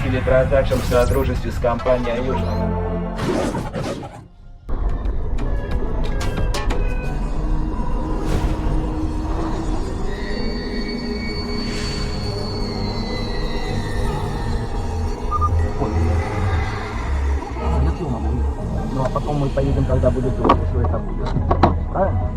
или продажам в содружестве с компанией Южного. Ну а потом мы поедем, когда будет все это будет. Правильно?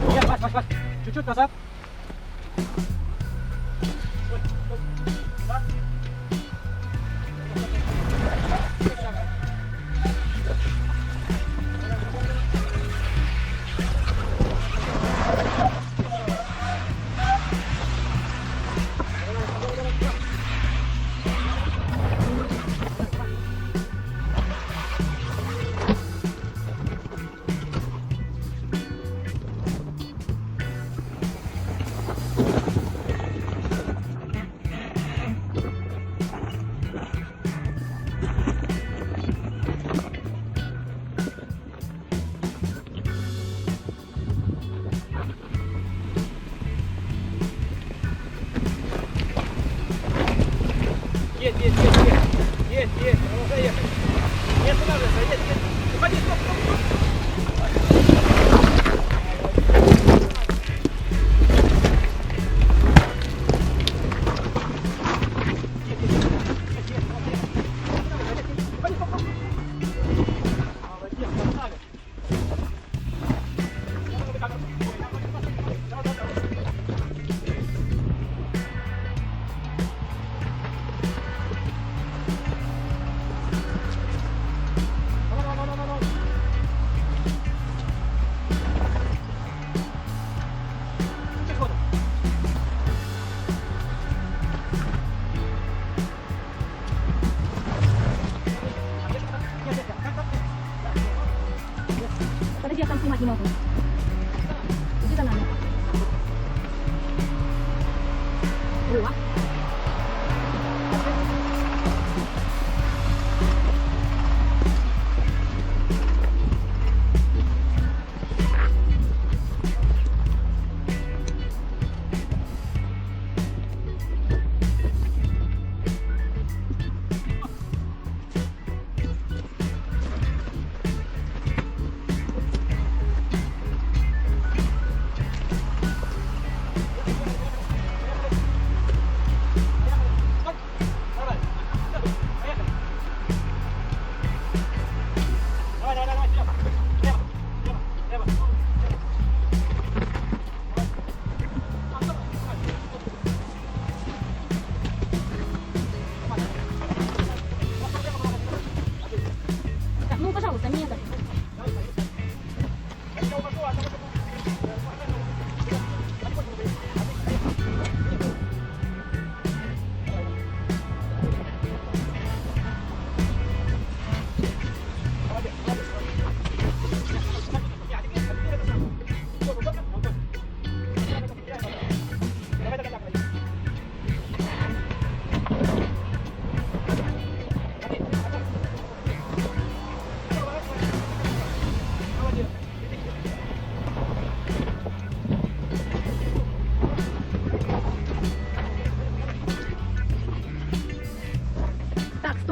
Нет, Вась, чуть-чуть назад. Есть, можно ехать. Не останавливайся, есть. Уходи, стоп. Подожди, я там снимать не могу. Иди за нами. О.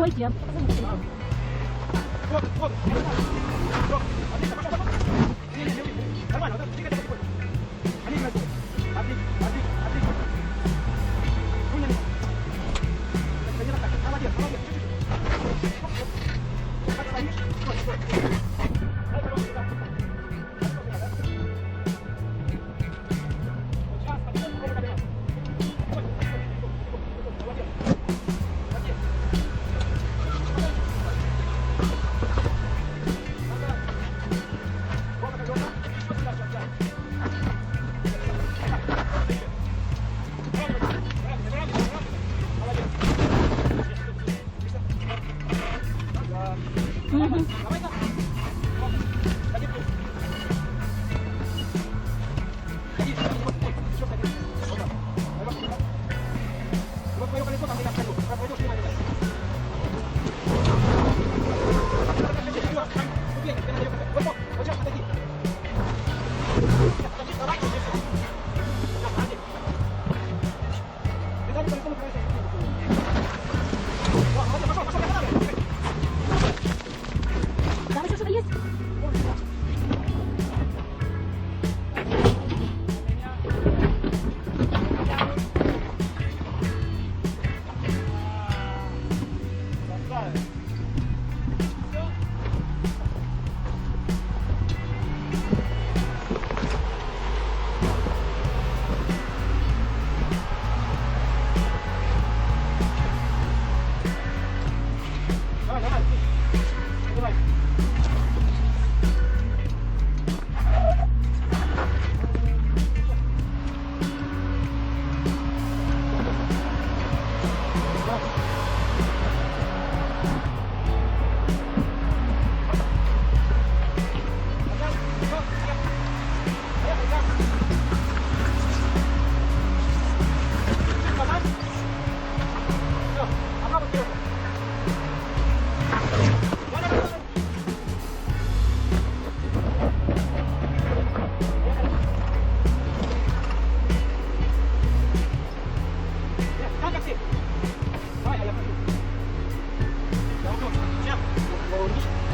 Стойте. Вот, вот. Вот. Отлично, пошел, пошел. Не, нормально, вот это, двигайся потихоньку. Они играют. Отлично. Ну, не. Так, не так. Молодец, чуть-чуть. Как стоишь? Стой. Дай дорогу сюда. Вот сейчас, потихоньку, пробуй. Молодец. Молодец. Мгм. Давай так. Ходи тут. Ходи, вот, еще ходи. Вот так. Вот твое колесо там не так ходил. Пойдешь мимо меня. Вот сейчас подойди. Подожди, давай, сейчас, подожди. Ты дай мне колесо, накрывайся. Молодец, пошел, давай. Там еще что-то есть? Давай.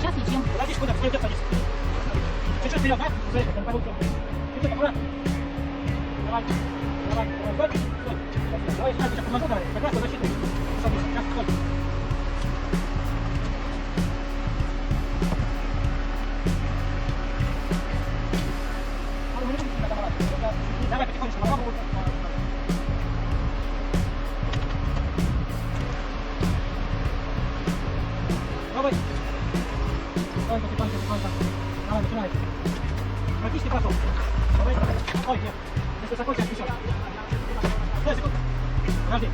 Сейчас лечим. Подожди, куда? Стой, садись. Чуть-чуть вперед, да? Стой, там получил. Чуть-чуть аккуратно. Давай. Стой. Давай, сейчас помогу, давай. Как раз на защиту. Садись, сейчас, стой. Давай, потихонечку, попробуй. Пробуй. Стой, потихоньку. Давай, начинай. Практически пошел. Давай, стой, нет. Если высоко, сейчас еще. Стой, секунду. Подожди.